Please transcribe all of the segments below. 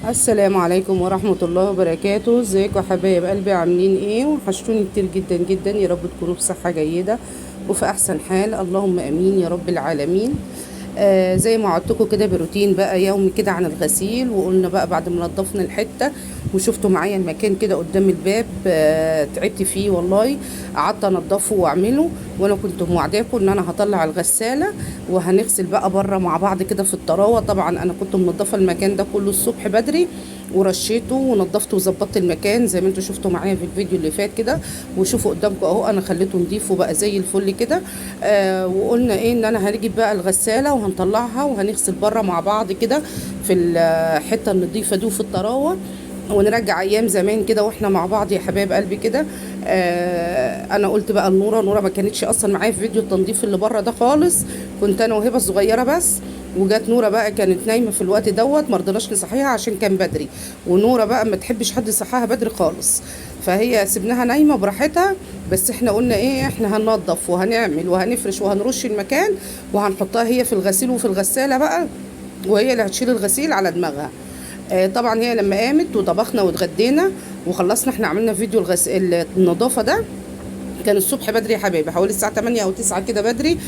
السلام عليكم ورحمة الله وبركاته. ازيكم يا حبايب قلبي؟ عاملين ايه؟ وحشتوني كتير جدا جدا. يا رب تكونوا بصحة جيدة وفي احسن حال، اللهم امين يا رب العالمين. زي ما عدتكم كده بروتين بقى يومي كده عن الغسيل. وقلنا بقى بعد ما نضفنا الحتة وشفتوا معايا المكان كده قدام الباب، تعبت فيه والله. قعدت انضفه واعمله، وانا كنت موعداكم ان انا هطلع الغسالة وهنغسل بقى بره مع بعض كده في الطراوة. طبعا انا كنت منضفة المكان ده كله الصبح بدري، ورشيته ونضفته وظبطت المكان زي ما انتوا شفتوا معايا في الفيديو اللي فات كده. وشوفوا قدامكم اهو انا خليته نضيف وبقى زي الفل كده. وقلنا ايه ان انا هنجيب بقى الغسالة وهنطلعها وهنغسل بره مع بعض كده في الحتة النظيفة دي وفي الطراوة، ونرجع ايام زمان كده واحنا مع بعض يا حبايب قلبي كده. انا قلت بقى نوره ما كانتش اصلا معايا في فيديو التنظيف اللي بره ده خالص، كنت انا وهبه الصغيره بس. وجات نوره بقى كانت نايمه في الوقت دوت، ما رضناش نصحيها عشان كان بدري. ونوره بقى ما تحبش حد يصحاها بدري خالص، فهي سيبناها نايمه براحتها. بس احنا قلنا ايه، احنا هننضف وهنعمل وهنفرش وهنرش المكان وهنحطها هي في الغسيل وفي الغساله بقى، وهي اللي هتشيل الغسيل على دماغها. طبعا هي لما قامت وطبخنا واتغدينا وخلصنا، احنا عملنا فيديو النظافه ده كان الصبح بدري يا حبايبي، حوالي الساعه 8 او 9 كده بدري.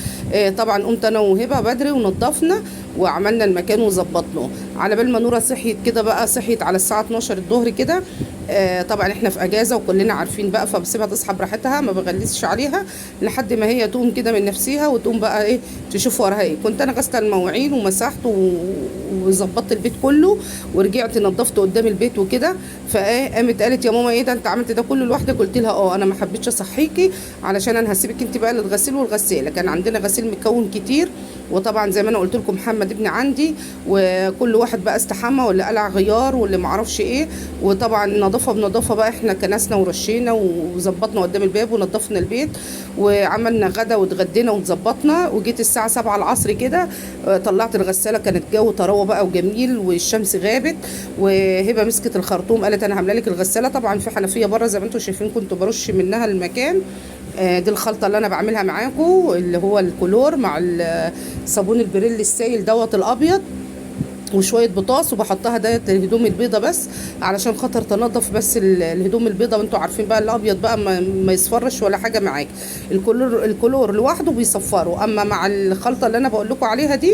طبعا قمت انا وهبه بدري ونضفنا وعملنا المكان وظبطناه. على بال ما نوره صحيت كده بقى، صحيت على الساعه 12 الظهر كده. طبعا احنا في اجازه وكلنا عارفين بقى، فبسيبها تصحى براحتها، ما بغلسش عليها لحد ما هي تقوم كده من نفسها وتقوم بقى ايه تشوف وراها ايه. كنت انا غسله المواعين ومسحت وظبطت البيت كله، ورجعت نظفت قدام البيت وكده. فايه قامت قالت يا ماما ايه ده انت عملت ده كله لوحدك؟ قلت لها اه انا ما حبيتش اصحيكي علشان انا هسيبك انت بقى للغسيل والغساله. كان عندنا غسيل مكون كتير، وطبعا زي ما انا قلت لكم محمد ابني عندي، وكل واحد بقى استحمى واللي قلع غيار واللي ما اعرفش ايه. وطبعا نظافه بنظافه بقى، احنا كنسنا ورشينا وظبطنا قدام الباب ونظفنا البيت وعملنا غدا واتغدينا وظبطنا. وجيت الساعه 7 العصر كده، طلعت الغساله، كانت جو طراوه بقى وجميل والشمس غابت. وهبه مسكت الخرطوم قالت انا هعمل لك الغساله. طبعا في حنفيه بره زي ما انتم شايفين كنت برش منها المكان. دي الخلطه اللي انا بعملها معاكم، اللي هو الكلور مع صابون البريل السائل دوت الابيض، وشويه بطاس، وبحطها ده الهدوم البيضه بس علشان خاطر تنظف بس الهدوم البيضه. وانتوا عارفين بقى الابيض بقى ما يصفرش ولا حاجه معاك. الكلور لوحده بيصفره، اما مع الخلطه اللي انا بقول لكم عليها دي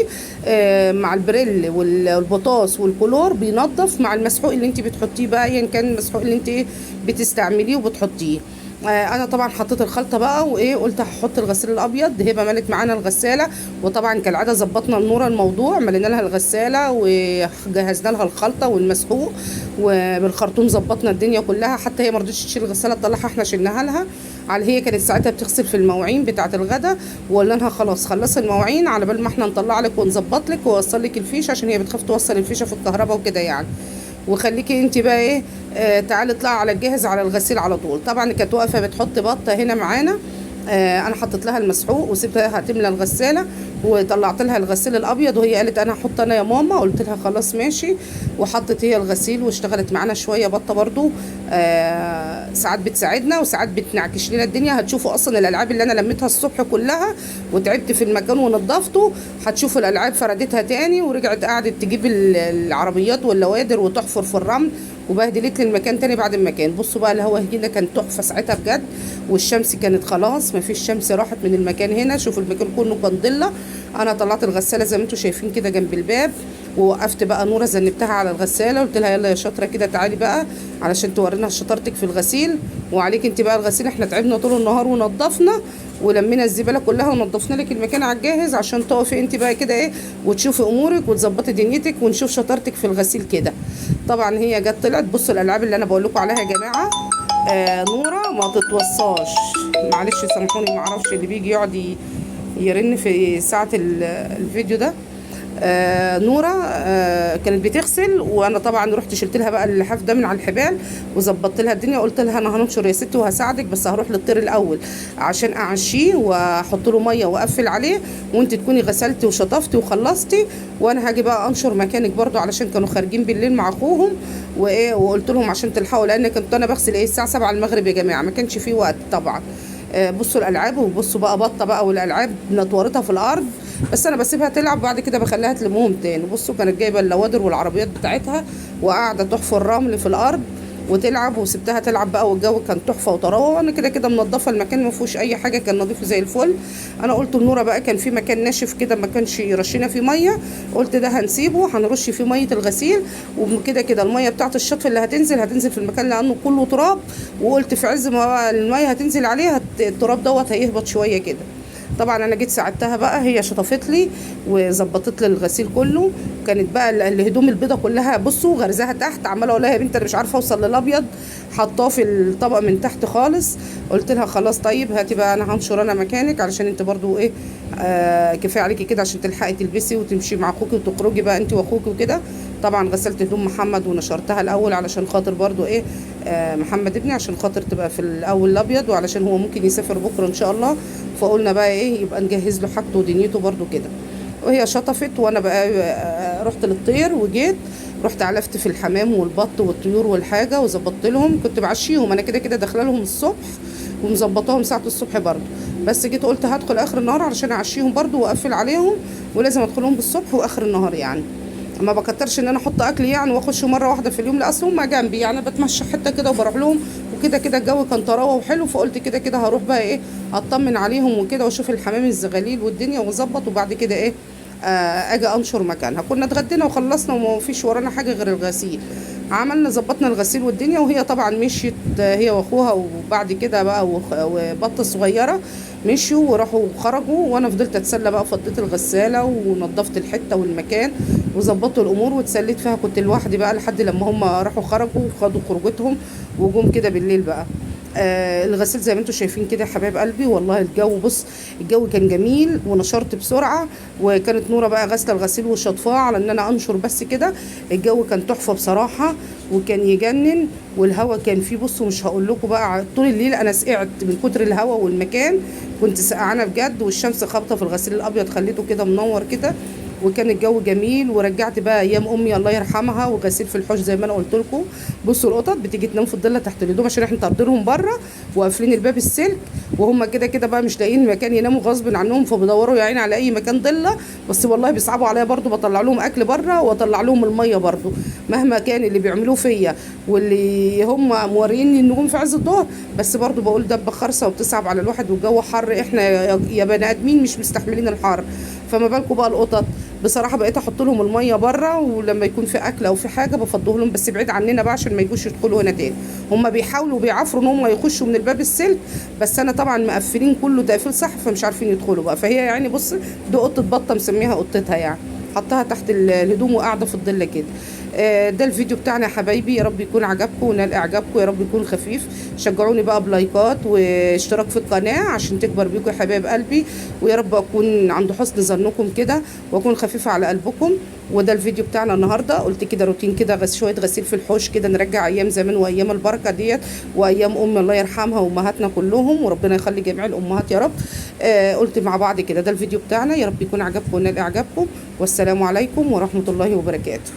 مع البريل والبطاس والكلور بينظف مع المسحوق اللي انت بتحطيه بقى، ايا كان المسحوق اللي انت بتستعمليه وبتحطيه. انا طبعا حطيت الخلطه بقى وايه، قلت هحط الغسيل الابيض. هبه ملت معانا الغساله، وطبعا كالعاده ظبطنا النور الموضوع، ملينا لها الغساله وجهزنا لها الخلطه والمسحوق، وبالخرطوم ظبطنا الدنيا كلها. حتى هي ما رضتش تشيل الغساله تطلعها، احنا شلناها لها. على هي كانت ساعتها بتغسل في المواعين بتاعه الغدا، وقلنا لها خلاص خلصي المواعين على بال ما احنا نطلع لك ونظبط لك واوصل لك الفيشه، عشان هي بتخاف توصل الفيشه في الكهرباء وكده يعني. وخليكي انت بقى ايه، تعالي اطلعي على الجاهز على الغسيل على طول. طبعا كانت واقفه بتحط بطه هنا معانا. انا حطيت لها المسحوق وسبتها تملى الغساله، وطلعت لها الغسيل الابيض، وهي قالت انا هحط انا يا ماما. قلت لها خلاص ماشي. وحطت هي الغسيل واشتغلت معانا شويه بطه برضو. ساعات بتساعدنا وساعات بتنعكش لنا الدنيا. هتشوفوا اصلا الالعاب اللي انا لميتها الصبح كلها وتعبت في المكان ونضفته، هتشوفوا الالعاب فردتها تاني ورجعت قعدت تجيب العربيات واللوادر وتحفر في الرمل وبهدلت لي المكان تاني بعد المكان. بصوا بقى الهوا هنا كان تحفه ساعتها بجد، والشمس كانت خلاص ما فيش شمس، راحت من المكان هنا. شوفوا المكان كله كان ضله. انا طلعت الغساله زي ما انتم شايفين كده جنب الباب، ووقفت بقى نوره زنبتها على الغساله، قلت لها يلا يا شاطره كده تعالي بقى علشان تورينا شطارتك في الغسيل. وعليك انت بقى الغسيل، احنا تعبنا طول النهار ونضفنا ولمينا الزباله كلها ونضفنا لك المكان على الجاهز عشان تقفي انت بقى كده ايه وتشوفي امورك وتظبطي دنيتك ونشوف شطارتك في الغسيل كده. طبعا هي جت طلعت. بصوا الالعاب اللي انا بقول لكم عليها يا جماعه، نوره ما تتوصاش. معلش سامحوني، ما اعرفش اللي بيجي يقعد يرن في ساعه الفيديو ده. نوره كانت بتغسل، وانا طبعا رحت شلت لها بقى اللحاف ده من على الحبال وظبطت لها الدنيا. قلت لها انا هننشر يا ستي وهساعدك، بس هروح للطير الاول عشان اعشيه واحط له ميه واقفل عليه، وانت تكوني غسلتي وشطفتي وخلصتي، وانا هاجي بقى انشر مكانك برضو علشان كانوا خارجين بالليل مع اخوهم وايه. وقلت لهم عشان تلحقوا، لان كنت انا بغسل ايه الساعه 7 المغرب يا جماعه، ما كانش فيه وقت طبعا. بصوا الالعاب، وبصوا بقى بطه بقى والالعاب نطورتها في الارض. بس انا بسيبها تلعب، بعد كده بخليها تلمهم تاني. بصوا كانت جايبه اللوادر والعربيات بتاعتها وقاعده تحفر الرمل في الارض وتلعب، وسبتها تلعب بقى، والجو كان تحفه وطراوه، وانا كده كده منضفه المكان ما فيهوش اي حاجه، كان نظيف زي الفل. انا قلت لنوره بقى كان في مكان ناشف كده ما كانش رشينا فيه ميه، قلت ده هنسيبه هنرش فيه ميه الغسيل، وكده كده الميه بتاعه الشطف اللي هتنزل في المكان لانه كله تراب، وقلت في عز ما الميه هتنزل عليه التراب دوت هيهبط شويه كده. طبعا انا جيت ساعدتها بقى، هي شطفت لي وظبطت لي الغسيل كله. كانت بقى الهدوم البيضه كلها بصوا غرزها تحت، عماله اقول لها يا بنت انا مش عارفه اوصل للابيض، حطاه في الطبق من تحت خالص. قلت لها خلاص طيب هاتي بقى انا هنشر انا مكانك، علشان انت برضو ايه كفايه عليكي كده عشان تلحقي تلبسي وتمشي مع اخوكي وتخرجي بقى انت واخوكي وكده. طبعا غسلت هدوم محمد ونشرتها الاول علشان خاطر برضو ايه محمد ابني، عشان خاطر تبقى في الاول الابيض، وعلشان هو ممكن يسافر بكره ان شاء الله، فقلنا بقى ايه يبقى نجهز له حاجته ودنيته برضو كده. وهي شطفت وانا بقى رحت للطير وجيت، رحت علفت في الحمام والبط والطيور والحاجه وظبطت لهم، كنت بعشيهم انا كده كده داخله لهم الصبح ومظبطاهم ساعه الصبح برضو، بس جيت قلت هدخل اخر النهار علشان اعشيهم برضو واقفل عليهم، ولازم ادخلهم بالصبح واخر النهار يعني. ما بكترش ان انا احط اكل يعني واخش مره واحده في اليوم، لا اصل هم جنبي يعني بتمشى حته كده وبروح لهم، وكده كده الجو كان طراوه وحلو، فقلت كده كده هروح بقى ايه اطمن عليهم وكده واشوف الحمام الزغاليل والدنيا واظبط، وبعد كده ايه اجي انشر مكانها. كنا اتغدينا وخلصنا وما فيش ورانا حاجه غير الغسيل، عملنا ظبطنا الغسيل والدنيا، وهي طبعا مشيت هي واخوها، وبعد كده بقى وبطه صغيره مشوا وراحوا خرجوا، وانا فضلت اتسلى بقى، فضيت الغساله ونظفت الحته والمكان وظبطت الامور واتسليت فيها، كنت لوحدي بقى لحد لما هم راحوا خرجوا وخدوا خروجتهم وجم كده بالليل بقى. الغسيل زي ما انتم شايفين كده يا حبايب قلبي، والله الجو بص الجو كان جميل ونشرت بسرعه، وكانت نوره بقى غاسله الغسيل وشطفاه على ان انا انشر بس كده. الجو كان تحفه بصراحه وكان يجنن، والهوا كان فيه بصوا مش هقول لكم بقى، طول الليل انا سقعت من كتر الهوا والمكان، كنت سقعانه بجد، والشمس خابطه في الغسيل الابيض خليته كده منور كده، وكان الجو جميل. ورجعت بقى ايام امي الله يرحمها وغسيل في الحوش زي ما انا قلت لكم. بصوا القطط بتيجي تنام في الضله تحت الهدوم عشان احنا طاردينهم بره وقافلين الباب السلك، وهم كده كده بقى مش لاقيين مكان يناموا غصب عنهم، فبيدوروا يا عيني على اي مكان ضله، بس والله بيصعبوا عليا برضو، بطلع لهم اكل بره واطلع لهم الميه برضو مهما كان اللي بيعملوه فيا واللي هم موريني النجوم في عز الظهر، بس برضو بقول دبه خرصه وبتصعب على الواحد، والجو حر، احنا يا بني ادمين مش مستحملين الحر، فما بالكم بقى القطط. بصراحه بقيت احط لهم الميه بره، ولما يكون في اكل او في حاجه بفضيه لهم بس بعيد عننا بقى عشان ما يجوش يدخلوا هنا تاني. هم بيحاولوا بيعافروا ان هم يخشوا من الباب السلك، بس انا طبعا مقفلين كله تقفيل صح فمش عارفين يدخلوا بقى، فهي يعني بص دي قطه بطه مسميها قطتها يعني، حطها تحت الهدوم وقاعده في الظل كده. ده الفيديو بتاعنا يا حبايبي، يا رب يكون عجبكم ونال اعجابكم، يا رب يكون خفيف. شجعوني بقى بلايكات واشتراك في القناه عشان تكبر بيكم يا حبايب قلبي، ويا رب اكون عند حسن ظنكم كده واكون خفيفه على قلبكم. وده الفيديو بتاعنا النهارده، قلت كده روتين كده شويه غسيل في الحوش كده، نرجع ايام زمان وايام البركه ديت وايام امي الله يرحمها وامهاتنا كلهم، وربنا يخلي جميع الامهات يا رب. قلت مع بعض كده ده الفيديو بتاعنا، يا رب يكون عجبكم ونال اعجابكم، والسلام عليكم ورحمه الله وبركاته.